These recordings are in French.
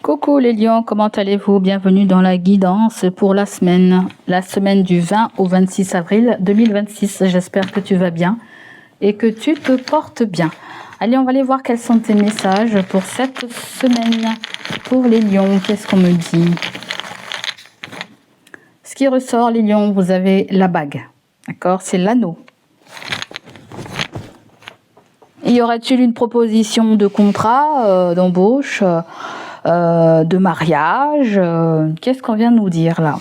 Coucou les lions, comment allez-vous? Bienvenue dans la guidance pour la semaine du 20 au 26 avril 2026. J'espère que tu vas bien et que tu te portes bien. Allez, on va aller voir quels sont tes messages pour cette semaine. Pour les lions, qu'est-ce qu'on me dit? Ce qui ressort, les lions, vous avez la bague. D'accord? C'est l'anneau. Y aurait-il une proposition de contrat, d'embauche, de mariage? Qu'est-ce qu'on vient de nous dire là?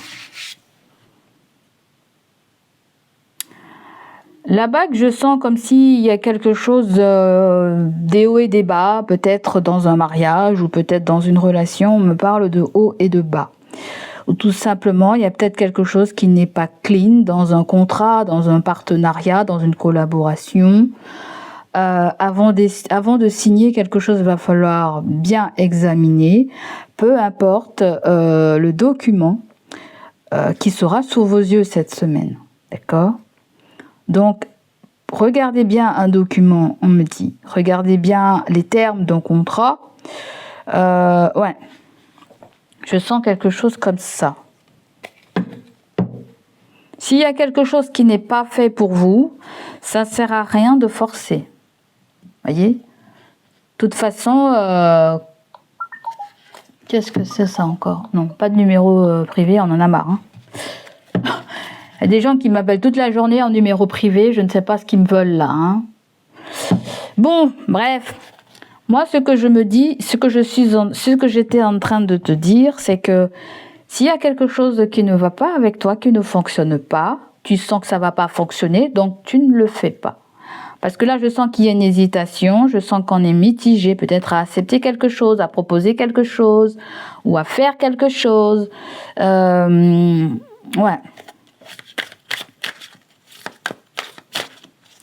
La bague, je sens comme s'il y a quelque chose, des hauts et des bas, peut-être dans un mariage ou peut-être dans une relation. On me parle de haut et de bas. Ou tout simplement, il y a peut-être quelque chose qui n'est pas clean dans un contrat, dans un partenariat, dans une collaboration. Avant de signer quelque chose, il va falloir bien examiner, peu importe le document qui sera sous vos yeux cette semaine. D'accord? Donc, regardez bien un document, on me dit. Regardez bien les termes d'un contrat. Ouais. Je sens quelque chose comme ça. S'il y a quelque chose qui n'est pas fait pour vous, ça ne sert à rien de forcer. Voyez? De toute façon, qu'est-ce que c'est ça encore? Non, pas de numéro privé, on en a marre. Hein. Il y a des gens qui m'appellent toute la journée en numéro privé, je ne sais pas ce qu'ils me veulent là. Hein. Bon, bref. Moi, ce que je me dis, ce que j'étais en train de te dire, c'est que s'il y a quelque chose qui ne va pas avec toi, qui ne fonctionne pas, tu sens que ça ne va pas fonctionner, donc tu ne le fais pas. Parce que là, je sens qu'il y a une hésitation, je sens qu'on est mitigé, peut-être à accepter quelque chose, à proposer quelque chose, ou à faire quelque chose. Ouais.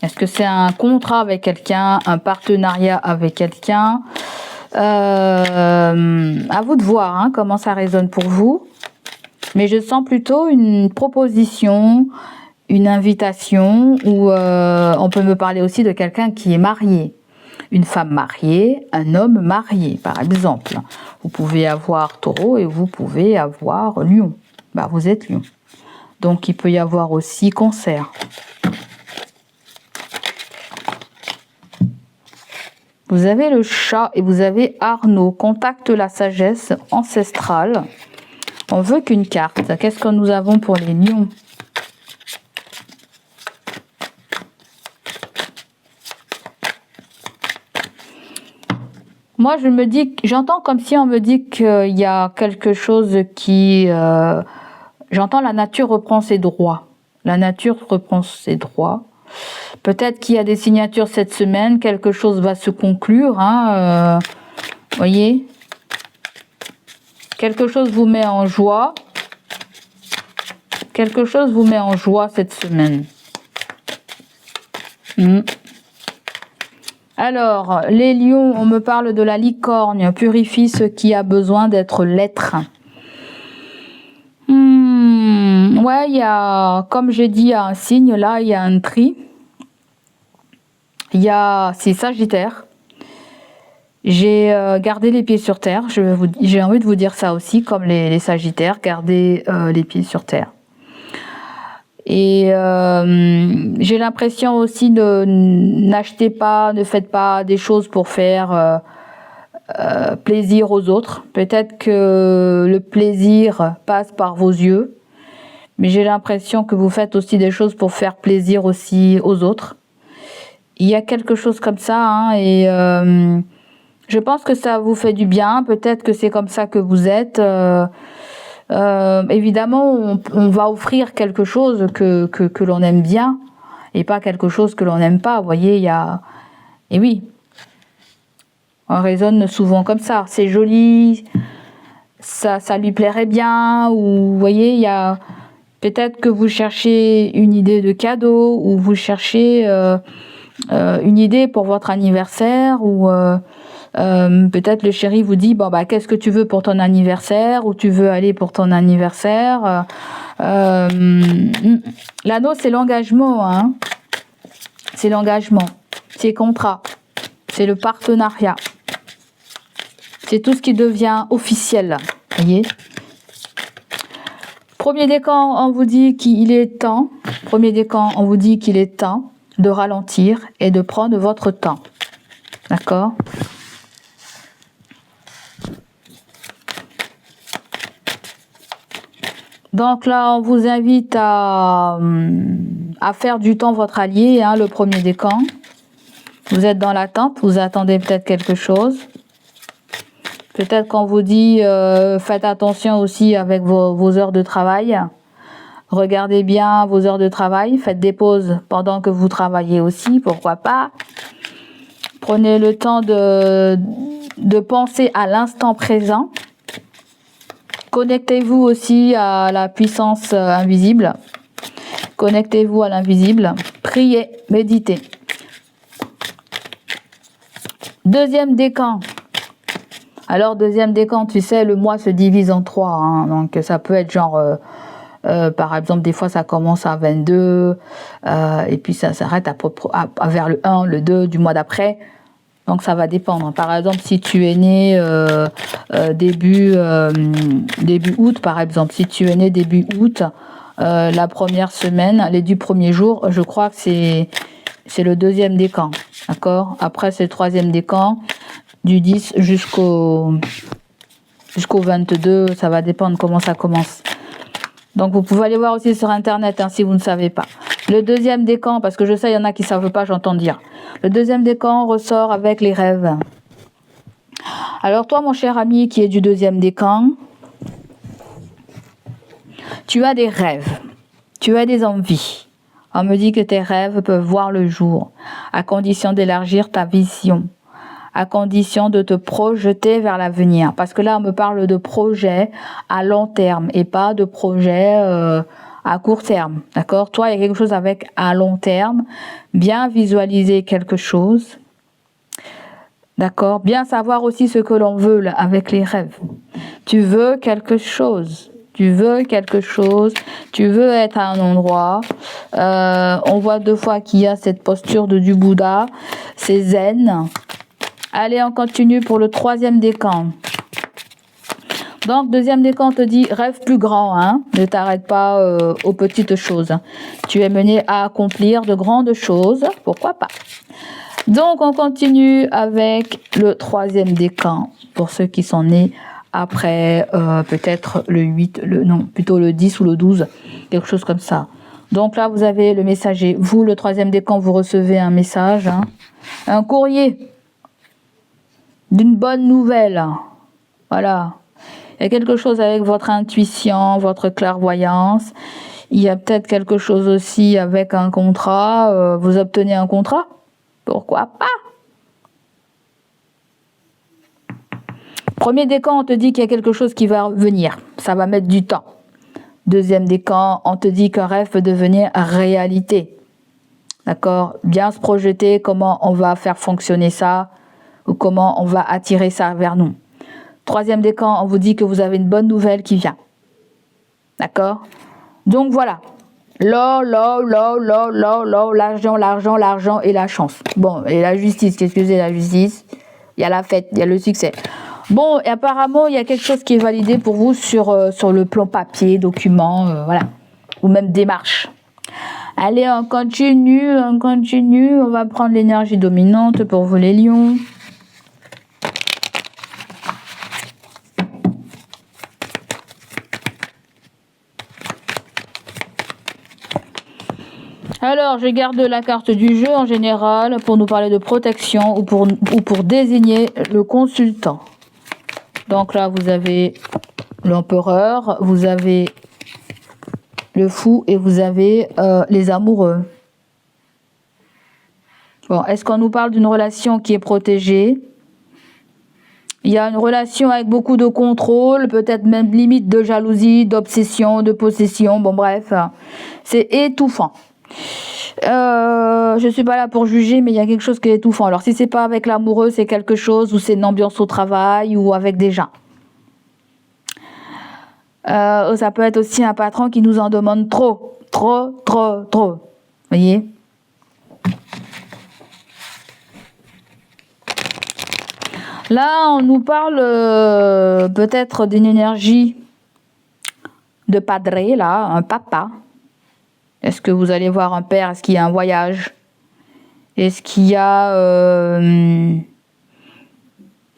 Est-ce que c'est un contrat avec quelqu'un, un partenariat avec quelqu'un? À vous de voir hein, comment ça résonne pour vous. Mais je sens plutôt une proposition, une invitation, ou on peut me parler aussi de quelqu'un qui est marié. Une femme mariée, un homme marié, par exemple. Vous pouvez avoir taureau et vous pouvez avoir lion. Bah, vous êtes lion. Donc, il peut y avoir aussi cancer. Vous avez le chat et vous avez Arnaud. Contacte la sagesse ancestrale. On veut qu'une carte. Qu'est-ce que nous avons pour les lions? Moi, je me dis, j'entends comme si on me dit qu'il y a quelque chose qui... j'entends la nature reprend ses droits. La nature reprend ses droits. Peut-être qu'il y a des signatures cette semaine, quelque chose va se conclure. Hein, voyez? Quelque chose vous met en joie. Quelque chose vous met en joie cette semaine. Alors, les lions, on me parle de la licorne. Purifie ce qui a besoin d'être l'être. Ouais, il y a, comme j'ai dit, il y a un signe, là, il y a un tri. C'est Sagittaire. J'ai gardé les pieds sur terre. J'ai envie de vous dire ça aussi, comme les Sagittaires, gardez les pieds sur terre. Et j'ai l'impression aussi de n'achetez pas, ne faites pas des choses pour faire plaisir aux autres. Peut-être que le plaisir passe par vos yeux, mais j'ai l'impression que vous faites aussi des choses pour faire plaisir aussi aux autres. Il y a quelque chose comme ça, hein, et je pense que ça vous fait du bien. Peut-être que c'est comme ça que vous êtes. Évidemment, on va offrir quelque chose que l'on aime bien et pas quelque chose que l'on n'aime pas. Vous voyez, il y a... Et oui, on raisonne souvent comme ça. C'est joli, ça lui plairait bien. Ou vous voyez, il y a... Peut-être que vous cherchez une idée de cadeau ou vous cherchez... une idée pour votre anniversaire ou peut-être le chéri vous dit bon bah qu'est-ce que tu veux pour ton anniversaire ou tu veux aller pour ton anniversaire. L'anneau c'est l'engagement, hein. C'est l'engagement, c'est le contrat, c'est le partenariat, C'est tout ce qui devient officiel. Voyez. Premier décan, on vous dit qu'il est temps. Premier décan, on vous dit qu'il est temps de ralentir et de prendre votre temps. D'accord? Donc là, on vous invite à faire du temps votre allié, hein, le premier décan. Vous êtes dans l'attente, vous attendez peut-être quelque chose. Peut-être qu'on vous dit, faites attention aussi avec vos heures de travail. Regardez bien vos heures de travail, faites des pauses pendant que vous travaillez aussi, pourquoi pas. Prenez le temps de penser à l'instant présent. Connectez-vous aussi à la puissance invisible. Connectez-vous à l'invisible. Priez, méditez. Deuxième décan. Alors, deuxième décan, tu sais, le mois se divise en 3. Hein, donc, ça peut être genre, par exemple, des fois, ça commence à 22, et puis ça s'arrête vers le 1, le 2 du mois d'après. Donc, ça va dépendre. Par exemple, si tu es né début août, par exemple, si tu es né début août, la première semaine, les 10 premiers jours, je crois que c'est le deuxième décan. D'accord? Après, c'est le troisième décan. Du 10 jusqu'au 22, ça va dépendre comment ça commence. Donc, vous pouvez aller voir aussi sur Internet, hein, si vous ne savez pas. Le deuxième décan, parce que je sais, il y en a qui ne savent pas, j'entends dire. Le deuxième décan ressort avec les rêves. Alors, toi, mon cher ami qui est du deuxième décan, tu as des rêves, tu as des envies. On me dit que tes rêves peuvent voir le jour, à condition d'élargir ta vision, à condition de te projeter vers l'avenir. Parce que là, on me parle de projets à long terme et pas de projets à court terme. D'accord? Toi, il y a quelque chose avec à long terme. Bien visualiser quelque chose. D'accord? Bien savoir aussi ce que l'on veut là, avec les rêves. Tu veux quelque chose. Tu veux quelque chose. Tu veux être à un endroit. On voit 2 fois qu'il y a cette posture du Bouddha. C'est zen. Allez, on continue pour le troisième décan. Donc, deuxième décan te dit, rêve plus grand, hein. Ne t'arrête pas aux petites choses. Tu es mené à accomplir de grandes choses, pourquoi pas. Donc, on continue avec le troisième décan, pour ceux qui sont nés après peut-être le 8, plutôt le 10 ou le 12, quelque chose comme ça. Donc là, vous avez le messager. Vous, le troisième décan, vous recevez un message, hein, un courrier d'une bonne nouvelle. Voilà. Il y a quelque chose avec votre intuition, votre clairvoyance. Il y a peut-être quelque chose aussi avec un contrat. Vous obtenez un contrat. Pourquoi pas? Premier décan, on te dit qu'il y a quelque chose qui va venir. Ça va mettre du temps. Deuxième décan, on te dit qu'un rêve peut devenir réalité. D'accord? Bien se projeter comment on va faire fonctionner ça ou comment on va attirer ça vers nous. Troisième décan, on vous dit que vous avez une bonne nouvelle qui vient. D'accord? Donc voilà. L'or, l'argent et la chance. Bon, et la justice, qu'est-ce que c'est la justice? Il y a la fête, il y a le succès. Bon, et apparemment, il y a quelque chose qui est validé pour vous sur le plan papier, document, voilà. Ou même démarche. Allez, on continue. On va prendre l'énergie dominante pour vous les lions. Alors, je garde la carte du jeu en général pour nous parler de protection ou pour désigner le consultant. Donc là, vous avez l'empereur, vous avez le fou et vous avez les amoureux. Bon, est-ce qu'on nous parle d'une relation qui est protégée? Il y a une relation avec beaucoup de contrôle, peut-être même limite de jalousie, d'obsession, de possession. Bon, bref, c'est étouffant. Je suis pas là pour juger, mais il y a quelque chose qui est étouffant. Alors, si c'est pas avec l'amoureux, c'est quelque chose ou c'est une ambiance au travail ou avec des gens. Ça peut être aussi un patron qui nous en demande trop. Vous voyez? Là, on nous parle peut-être d'une énergie de padré, là, un papa. Est-ce que vous allez voir un père? Est-ce qu'il y a un voyage? Est-ce qu'il y a...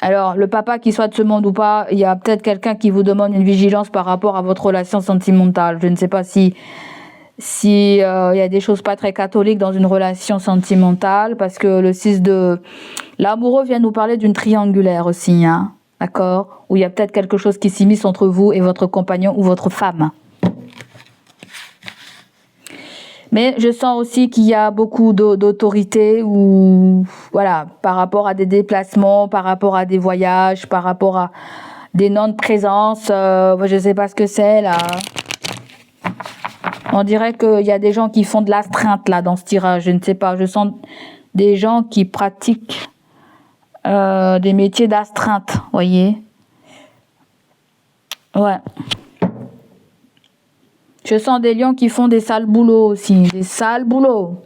Alors, le papa, qu'il soit de ce monde ou pas, il y a peut-être quelqu'un qui vous demande une vigilance par rapport à votre relation sentimentale. Je ne sais pas si il y a des choses pas très catholiques dans une relation sentimentale, parce que le 6 de... L'amoureux vient nous parler d'une triangulaire aussi, hein, d'accord? Où il y a peut-être quelque chose qui s'immisce entre vous et votre compagnon ou votre femme. Mais je sens aussi qu'il y a beaucoup d'autorité, ou voilà, par rapport à des déplacements, par rapport à des voyages, par rapport à des non-présences. Je ne sais pas ce que c'est là. On dirait qu'il y a des gens qui font de l'astreinte là dans ce tirage. Je ne sais pas. Je sens des gens qui pratiquent des métiers d'astreinte, voyez. Ouais. Je sens des lions qui font des sales boulots aussi, des sales boulots,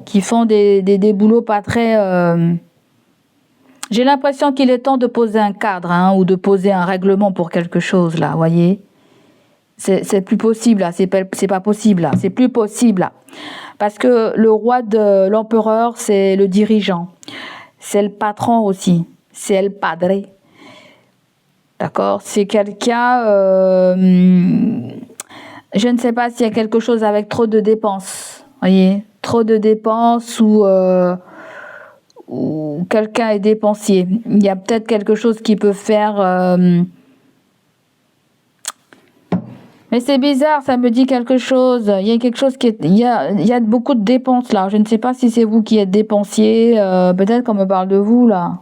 qui font des boulots pas très... J'ai l'impression qu'il est temps de poser un cadre, hein, ou de poser un règlement pour quelque chose, là, voyez. C'est plus possible, là, c'est pas possible, là, c'est plus possible, là. Parce que le roi de l'empereur, c'est le dirigeant, c'est le patron aussi, c'est le padre. D'accord? C'est quelqu'un... je ne sais pas s'il y a quelque chose avec trop de dépenses, voyez, trop de dépenses, ou quelqu'un est dépensier. Il y a peut-être quelque chose qui peut faire... Mais c'est bizarre, ça me dit quelque chose. Il y a quelque chose qui est... Il y a beaucoup de dépenses là. Je ne sais pas si c'est vous qui êtes dépensier. Peut-être qu'on me parle de vous là.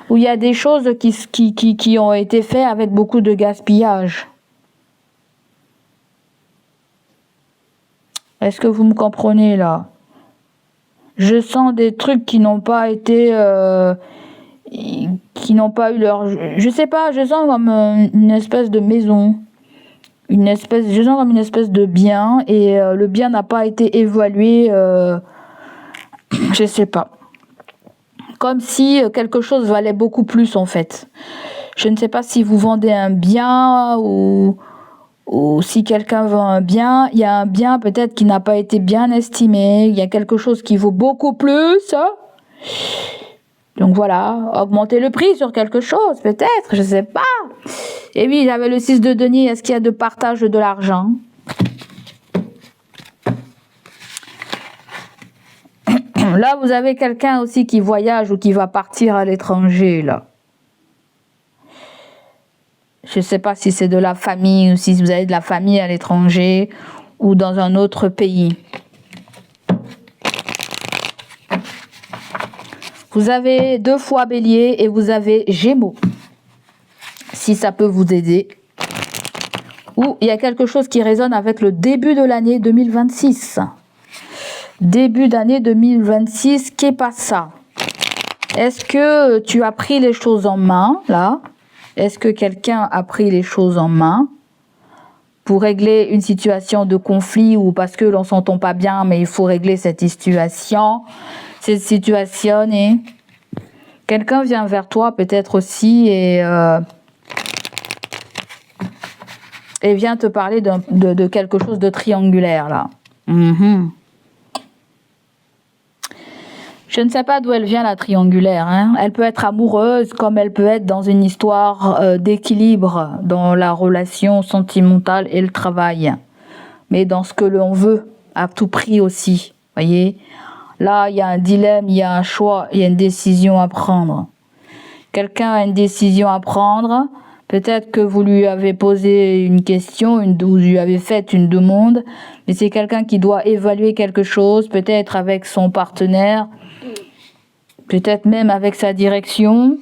Où il y a des choses qui ont été faites avec beaucoup de gaspillage. Est-ce que vous me comprenez là? Je sens des trucs qui n'ont pas été... qui n'ont pas eu leur... Je sais pas, je sens comme une espèce de maison. Je sens comme une espèce de bien, et le bien n'a pas été évalué, je sais pas. Comme si quelque chose valait beaucoup plus en fait. Je ne sais pas si vous vendez un bien, ou si quelqu'un vend un bien, il y a un bien peut-être qui n'a pas été bien estimé, il y a quelque chose qui vaut beaucoup plus, hein. Donc voilà, augmenter le prix sur quelque chose, peut-être, je sais pas. Et oui, j'avais le 6 de denier, est-ce qu'il y a de partage de l'argent? Là, vous avez quelqu'un aussi qui voyage ou qui va partir à l'étranger, là. Je ne sais pas si c'est de la famille, ou si vous avez de la famille à l'étranger ou dans un autre pays. Vous avez 2 fois Bélier et vous avez Gémeaux, si ça peut vous aider. Ou il y a quelque chose qui résonne avec le début de l'année 2026. Début d'année 2026, qu'est pas ça? Est-ce que tu as pris les choses en main, là? Est-ce que quelqu'un a pris les choses en main pour régler une situation de conflit, ou parce que l'on s'entend pas bien, mais il faut régler cette situation, et quelqu'un vient vers toi peut-être aussi, et vient te parler de quelque chose de triangulaire là. Je ne sais pas d'où elle vient la triangulaire, hein. Elle peut être amoureuse, comme elle peut être dans une histoire d'équilibre dans la relation sentimentale et le travail, mais dans ce que l'on veut à tout prix aussi, voyez. Là, il y a un dilemme, il y a un choix, il y a une décision à prendre. Quelqu'un a une décision à prendre. Peut-être que vous lui avez posé une question, vous lui avez fait une demande, mais c'est quelqu'un qui doit évaluer quelque chose, peut-être avec son partenaire, peut-être même avec sa direction.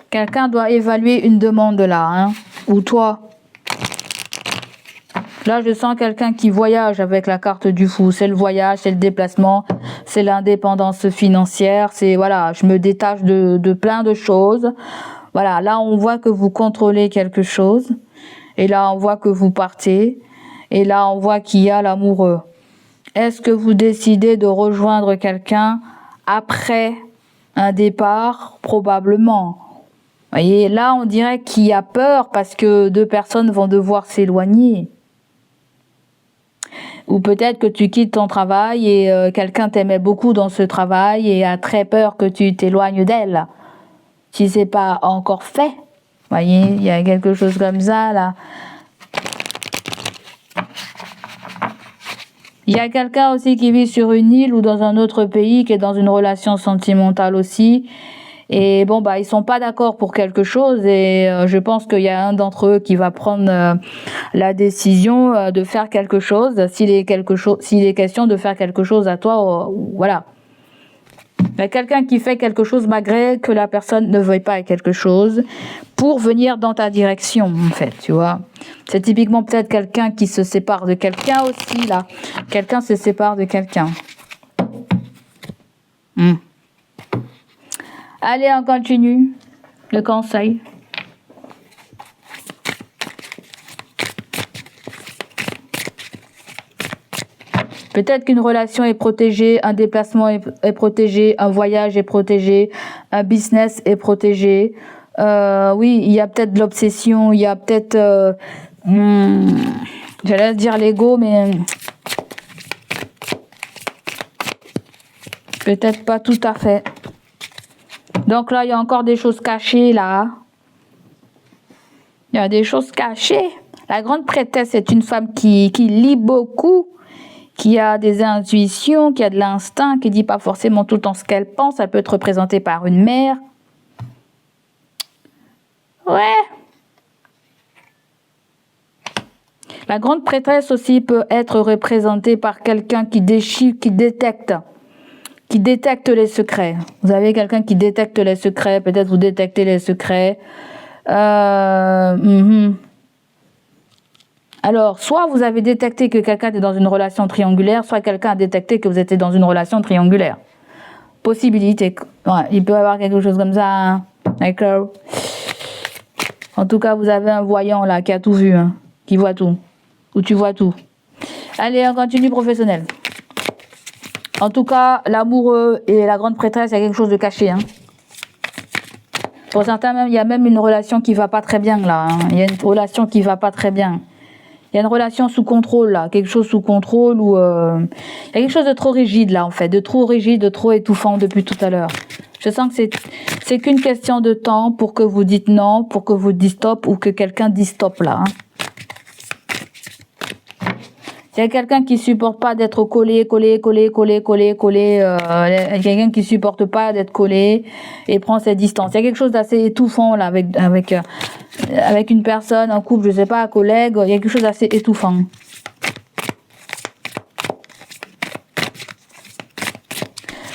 Quelqu'un doit évaluer une demande là, hein, ou toi. Là, je sens quelqu'un qui voyage avec la carte du fou. C'est le voyage, c'est le déplacement, c'est l'indépendance financière. C'est, voilà, je me détache de plein de choses. Voilà, là, on voit que vous contrôlez quelque chose. Et là, on voit que vous partez. Et là, on voit qu'il y a l'amoureux. Est-ce que vous décidez de rejoindre quelqu'un après un départ, probablement. Vous voyez, là, on dirait qu'il y a peur parce que deux personnes vont devoir s'éloigner. Ou peut-être que tu quittes ton travail et quelqu'un t'aimait beaucoup dans ce travail et a très peur que tu t'éloignes d'elle. Si c'est pas encore fait. Vous voyez, il y a quelque chose comme ça, là. Il y a quelqu'un aussi qui vit sur une île ou dans un autre pays, qui est dans une relation sentimentale aussi. Et bon, bah, ils sont pas d'accord pour quelque chose et je pense qu'il y a un d'entre eux qui va prendre la décision de faire quelque chose, s'il est question de faire quelque chose à toi, voilà. Il y a quelqu'un qui fait quelque chose malgré que la personne ne veuille pas quelque chose pour venir dans ta direction, en fait, tu vois. C'est typiquement peut-être quelqu'un qui se sépare de quelqu'un aussi, là. Quelqu'un se sépare de quelqu'un. Allez, on continue le conseil. Peut-être qu'une relation est protégée, un déplacement est protégé, un voyage est protégé, un business est protégé. Oui, il y a peut-être de l'obsession, il y a peut-être... j'allais dire l'ego, mais... peut-être pas tout à fait. Donc là, il y a encore des choses cachées, là. Il y a des choses cachées. La grande prêtresse est une femme qui lit beaucoup, qui a des intuitions, qui a de l'instinct, qui dit pas forcément tout le temps ce qu'elle pense. Elle peut être représentée par une mère. Ouais. La grande prêtresse aussi peut être représentée par quelqu'un qui déchiffre, qui détecte les secrets. Vous avez quelqu'un qui détecte les secrets, peut-être vous détectez les secrets. Alors, soit vous avez détecté que quelqu'un est dans une relation triangulaire, soit quelqu'un a détecté que vous étiez dans une relation triangulaire. Possibilité. Ouais, il peut y avoir quelque chose comme ça. Hein. D'accord. En tout cas, vous avez un voyant là qui a tout vu, hein, qui voit tout. Ou tu vois tout. Allez, on continue professionnel. En tout cas, l'amoureux et la grande prêtresse, il y a quelque chose de caché. Hein. Pour certains, même, il y a même une relation qui va pas très bien là. Hein. Il y a une relation qui va pas très bien. Il y a une relation sous contrôle là, quelque chose sous contrôle ou il y a quelque chose de trop rigide là en fait, de trop rigide, de trop étouffant depuis tout à l'heure. Je sens que c'est qu'une question de temps pour que vous dites non, pour que vous dites stop ou que quelqu'un dise stop là. Hein. Il y a quelqu'un qui supporte pas d'être collé, quelqu'un qui supporte pas d'être collé et prend ses distances. Il y a quelque chose d'assez étouffant là avec une personne, un couple, je sais pas, un collègue, il y a quelque chose d'assez étouffant.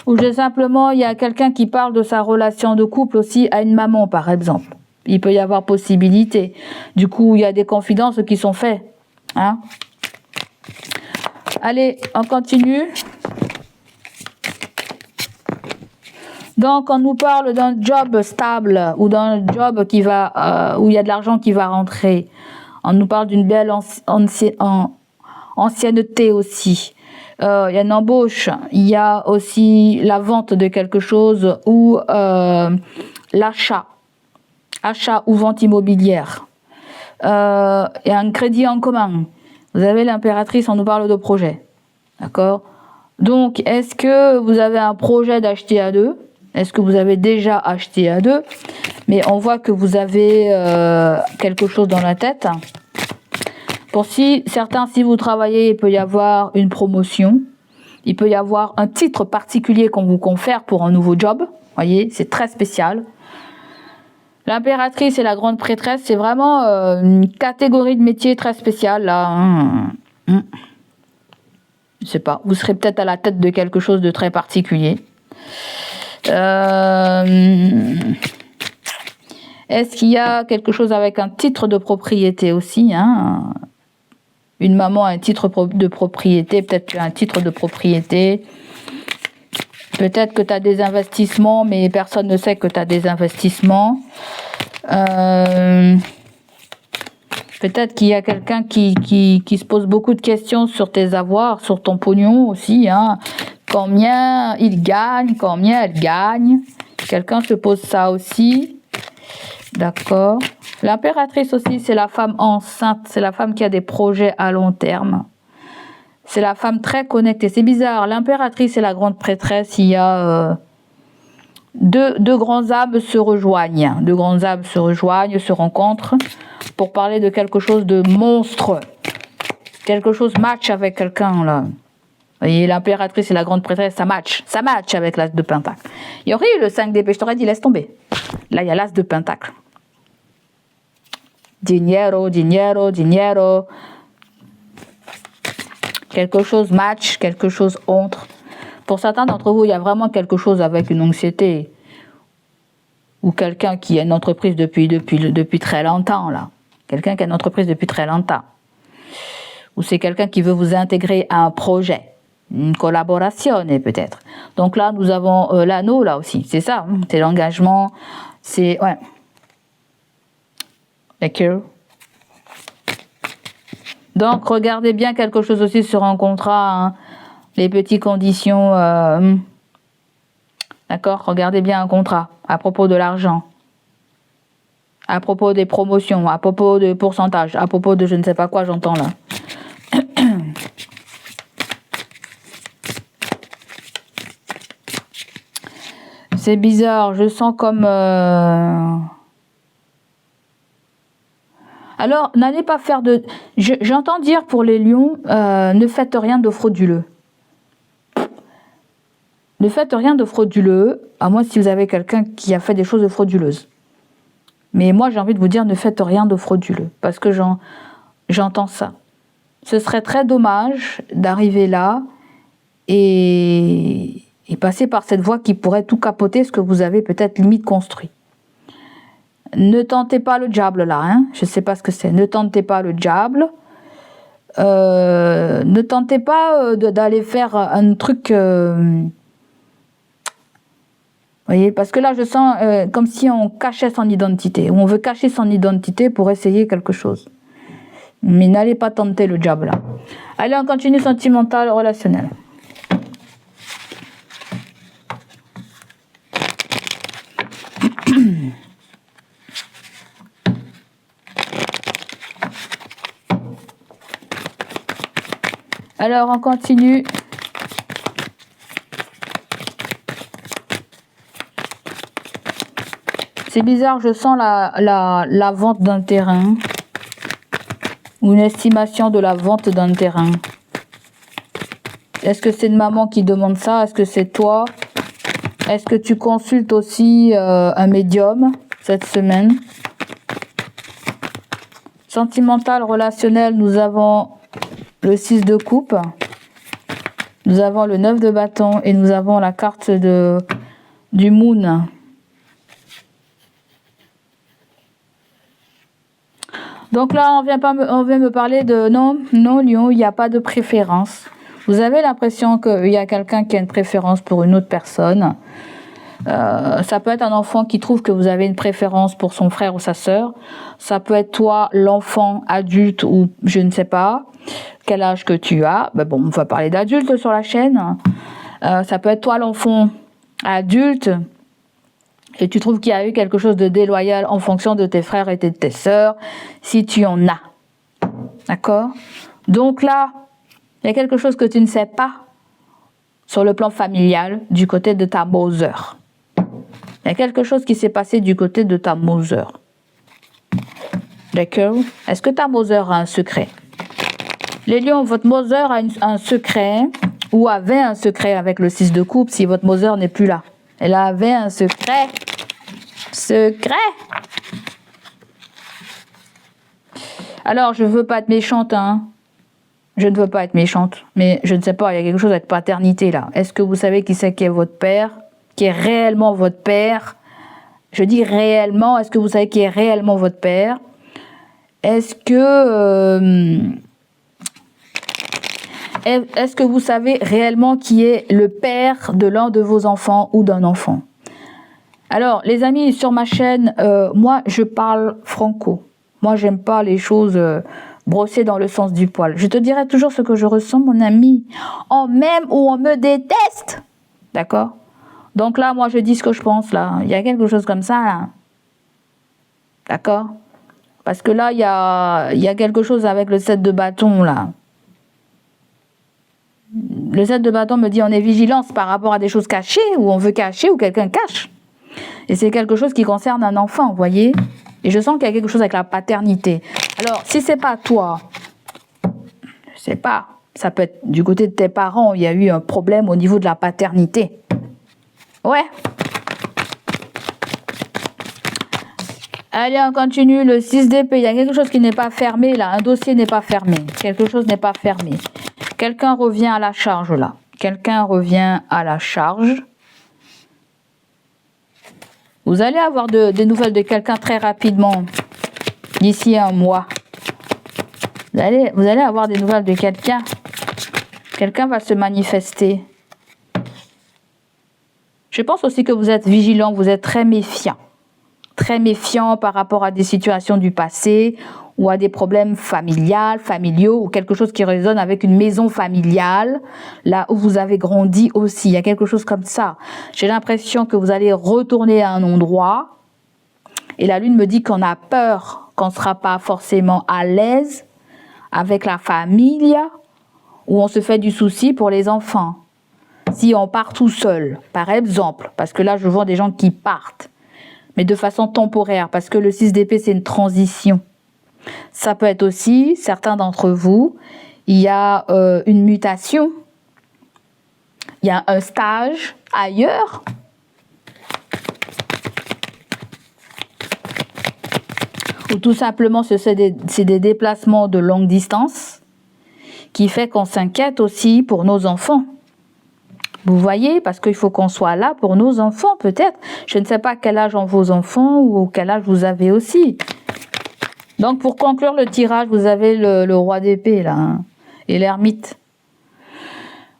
Ou simplement, il y a quelqu'un qui parle de sa relation de couple aussi à une maman, par exemple. Il peut y avoir possibilité. Du coup, il y a des confidences qui sont faites. Hein? Allez, on continue. Donc, on nous parle d'un job stable ou d'un job qui va, où il y a de l'argent qui va rentrer. On nous parle d'une belle ancienneté aussi. Il y a une embauche. Il y a aussi la vente de quelque chose ou l'achat ou vente immobilière. Il y a un crédit en commun. Vous avez l'impératrice, on nous parle de projet. D'accord? Donc, est-ce que vous avez un projet d'acheter à deux? Est-ce que vous avez déjà acheté à deux? Mais on voit que vous avez quelque chose dans la tête. Pour certains, si vous travaillez, il peut y avoir une promotion. Il peut y avoir un titre particulier qu'on vous confère pour un nouveau job. Vous voyez, c'est très spécial. L'impératrice et la grande prêtresse, c'est vraiment une catégorie de métier très spéciale. Là. Je sais pas, vous serez peut-être à la tête de quelque chose de très particulier. Est-ce qu'il y a quelque chose avec un titre de propriété aussi, hein? Une maman a un titre de propriété, peut-être tu as un titre de propriété. Peut-être que tu as des investissements, mais personne ne sait que tu as des investissements. Peut-être qu'il y a quelqu'un qui se pose beaucoup de questions sur tes avoirs, sur ton pognon aussi, hein. Combien il gagne, combien elle gagne. Quelqu'un se pose ça aussi. D'accord. L'impératrice aussi, c'est la femme enceinte. C'est la femme qui a des projets à long terme. C'est la femme très connectée. C'est bizarre. L'impératrice et la grande prêtresse, il y a deux grands âmes se rejoignent. Deux grandes âmes se rejoignent, se rencontrent pour parler de quelque chose de monstre. Quelque chose match avec quelqu'un là. Vous voyez, l'impératrice et la grande prêtresse, ça match avec l'as de pentacle. Il y aurait eu le 5 d'épée, je t'aurais dit laisse tomber. Là, il y a l'as de pentacle. Dinero, dinero, dinero. Quelque chose match, quelque chose entre. Pour certains d'entre vous, il y a vraiment quelque chose avec une anxiété. Ou quelqu'un qui a une entreprise depuis très longtemps, là. Quelqu'un qui a une entreprise depuis très longtemps. Ou c'est quelqu'un qui veut vous intégrer à un projet. Une collaboration, peut-être. Donc là, nous avons l'anneau, là aussi. C'est ça, hein, c'est l'engagement. C'est... Ouais. D'accord. Donc, regardez bien quelque chose aussi sur un contrat. Hein, les petites conditions. D'accord. Regardez bien un contrat à propos de l'argent. À propos des promotions. À propos de pourcentage. À propos de je ne sais pas quoi j'entends là. C'est bizarre, je sens comme... Alors, n'allez pas faire de... J'entends dire pour les lions, ne faites rien de frauduleux. Ne faites rien de frauduleux, à moins si vous avez quelqu'un qui a fait des choses frauduleuses. Mais moi, j'ai envie de vous dire, ne faites rien de frauduleux, parce que j'entends ça. Ce serait très dommage d'arriver là et passer par cette voie qui pourrait tout capoter, ce que vous avez peut-être limite construit. Ne tentez pas le diable là, hein. Je ne sais pas ce que c'est. Ne tentez pas le diable. Ne tentez pas d'aller faire un truc... voyez, parce que là, je sens comme si on cachait son identité, ou on veut cacher son identité pour essayer quelque chose. Mais n'allez pas tenter le diable là. Allez, on continue sentimental, relationnel. Alors, on continue. C'est bizarre, je sens la vente d'un terrain. Ou une estimation de la vente d'un terrain. Est-ce que c'est une maman qui demande ça? Est-ce que c'est toi? Est-ce que tu consultes aussi un médium cette semaine? Sentimental, relationnel, nous avons le 6 de coupe. Nous avons le 9 de bâton et nous avons la carte du Moon. Donc là, on vient me parler de non, Lion, il n'y a pas de préférence. Vous avez l'impression qu'il y a quelqu'un qui a une préférence pour une autre personne. Ça peut être un enfant qui trouve que vous avez une préférence pour son frère ou sa sœur. Ça peut être toi, l'enfant adulte ou je ne sais pas quel âge que tu as. Ben bon, on va parler d'adulte sur la chaîne. Ça peut être toi, l'enfant adulte. Et tu trouves qu'il y a eu quelque chose de déloyal en fonction de tes frères et de tes sœurs, si tu en as. D'accord? Donc là, il y a quelque chose que tu ne sais pas sur le plan familial du côté de ta mother. Il y a quelque chose qui s'est passé du côté de ta mother. D'accord? Est-ce que ta mother a un secret? Les lions, votre mother a un secret, ou avait un secret avec le 6 de coupe si votre mother n'est plus là. Elle avait un secret. Secret. Alors, je ne veux pas être méchante, hein. Je ne veux pas être méchante, mais je ne sais pas, il y a quelque chose avec paternité, là. Est-ce que vous savez qui c'est qui est votre père? Qui est réellement votre père? Je dis réellement, est-ce que vous savez qui est réellement votre père? Est-ce que vous savez réellement qui est le père de l'un de vos enfants ou d'un enfant? Alors, les amis, sur ma chaîne, moi, je parle franco. Moi, j'aime pas les choses brosser dans le sens du poil. Je te dirai toujours ce que je ressens, mon ami. On m'aime ou on me déteste. D'accord? Donc là, moi, je dis ce que je pense, là. Il y a quelque chose comme ça, là. D'accord? Parce que là, il y a quelque chose avec le 7 de bâton, là. Le 7 de bâton me dit on est vigilance par rapport à des choses cachées, ou on veut cacher, ou quelqu'un cache. Et c'est quelque chose qui concerne un enfant, vous voyez? Et je sens qu'il y a quelque chose avec la paternité. Alors, si c'est pas toi, je sais pas, ça peut être du côté de tes parents, il y a eu un problème au niveau de la paternité. Ouais. Allez, on continue. Le 6 d'épée, il y a quelque chose qui n'est pas fermé, là. Un dossier n'est pas fermé. Quelque chose n'est pas fermé. Quelqu'un revient à la charge, là. Quelqu'un revient à la charge. Vous allez avoir des nouvelles de quelqu'un très rapidement, d'ici un mois. Vous allez avoir des nouvelles de quelqu'un. Quelqu'un va se manifester. Je pense aussi que vous êtes vigilant, vous êtes très méfiant. Très méfiant par rapport à des situations du passé ou à des problèmes familiaux ou quelque chose qui résonne avec une maison familiale, là où vous avez grandi aussi. Il y a quelque chose comme ça. J'ai l'impression que vous allez retourner à un endroit et la lune me dit qu'on a peur, qu'on ne sera pas forcément à l'aise avec la famille ou on se fait du souci pour les enfants. Si on part tout seul, par exemple, parce que là je vois des gens qui partent, mais de façon temporaire, parce que le 6 d'épée, c'est une transition. Ça peut être aussi, certains d'entre vous, il y a une mutation, il y a un stage ailleurs, ou tout simplement, c'est des déplacements de longue distance, qui fait qu'on s'inquiète aussi pour nos enfants. Vous voyez, parce qu'il faut qu'on soit là pour nos enfants, peut-être. Je ne sais pas quel âge ont vos enfants ou quel âge vous avez aussi. Donc, pour conclure le tirage, vous avez le roi d'épée, là, hein, et l'ermite.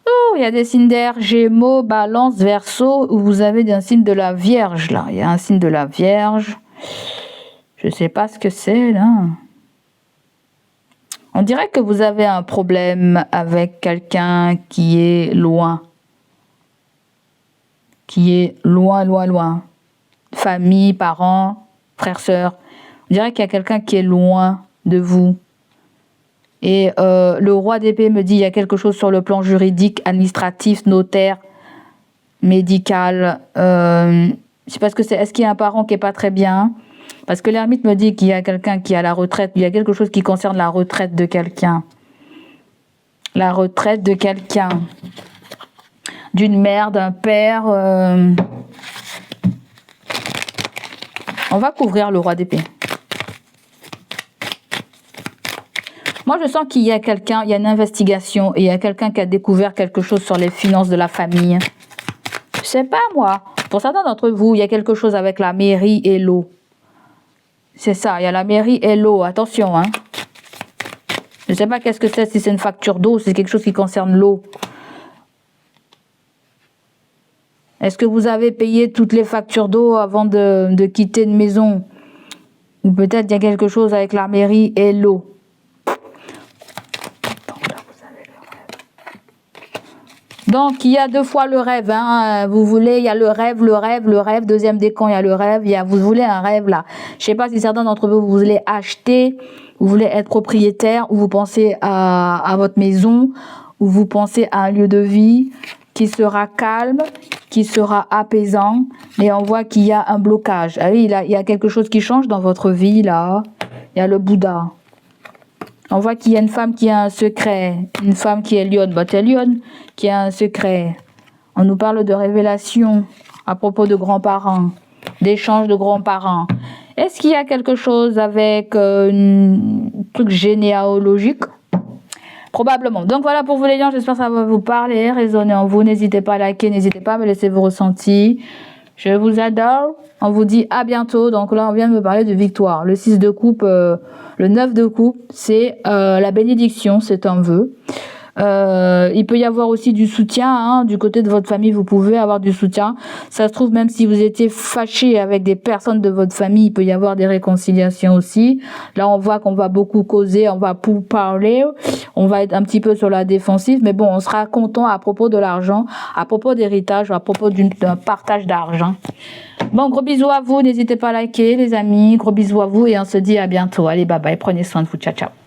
Oh, il y a des signes d'air, Gémeaux, Balance, Verseau, où vous avez un signe de la Vierge, là. Il y a un signe de la Vierge. Je ne sais pas ce que c'est, là. On dirait que vous avez un problème avec quelqu'un qui est loin. Qui est loin, loin, loin. Famille, parents, frères, sœurs. On dirait qu'il y a quelqu'un qui est loin de vous. Et le roi d'épée me dit il y a quelque chose sur le plan juridique, administratif, notaire, médical. Je sais pas ce que c'est. Est-ce qu'il y a un parent qui est pas très bien? Parce que l'ermite me dit qu'il y a quelqu'un qui est à la retraite. Il y a quelque chose qui concerne la retraite de quelqu'un. La retraite de quelqu'un. D'une mère, d'un père. On va couvrir le roi d'épée. Moi, je sens qu'il y a quelqu'un, il y a une investigation et il y a quelqu'un qui a découvert quelque chose sur les finances de la famille. Je sais pas, moi. Pour certains d'entre vous, il y a quelque chose avec la mairie et l'eau. C'est ça, il y a la mairie et l'eau. Attention, hein. Je sais pas qu'est-ce que c'est, si c'est une facture d'eau, si c'est quelque chose qui concerne l'eau. Est-ce que vous avez payé toutes les factures d'eau avant de quitter une maison? Ou peut-être il y a quelque chose avec la mairie et l'eau. Donc, il y a deux fois le rêve. Hein. Vous voulez, il y a le rêve. Deuxième décan, il y a le rêve. Vous voulez un rêve là. Je sais pas si certains d'entre vous, vous voulez acheter, vous voulez être propriétaire, ou vous pensez à votre maison, ou vous pensez à un lieu de vie qui sera calme, qui sera apaisant. Mais on voit qu'il y a un blocage. Ah oui, il y a quelque chose qui change dans votre vie là. Il y a le Bouddha. On voit qu'il y a une femme qui a un secret, une femme qui est lionne, t'es lionne, qui a un secret. On nous parle de révélation à propos de grands-parents, d'échanges de grands-parents. Est-ce qu'il y a quelque chose avec un truc généalogique? Probablement. Donc voilà pour vous les lions, j'espère que ça va vous parler, résonner en vous. N'hésitez pas à liker, n'hésitez pas à me laisser vos ressentis. Je vous adore. On vous dit à bientôt. Donc là, on vient de me parler de victoire. Le 6 de coupe, le 9 de coupe, c'est la bénédiction, c'est un vœu. Il peut y avoir aussi du soutien, hein, du côté de votre famille, vous pouvez avoir du soutien. Ça se trouve, même si vous étiez fâché avec des personnes de votre famille, il peut y avoir des réconciliations aussi. Là, on voit qu'on va beaucoup causer, on va pour parler, on va être un petit peu sur la défensive, mais bon, on sera content à propos de l'argent, à propos d'héritage, à propos d'un partage d'argent. Bon, gros bisous à vous, n'hésitez pas à liker les amis, gros bisous à vous et on se dit à bientôt. Allez, bye bye, prenez soin de vous, ciao ciao.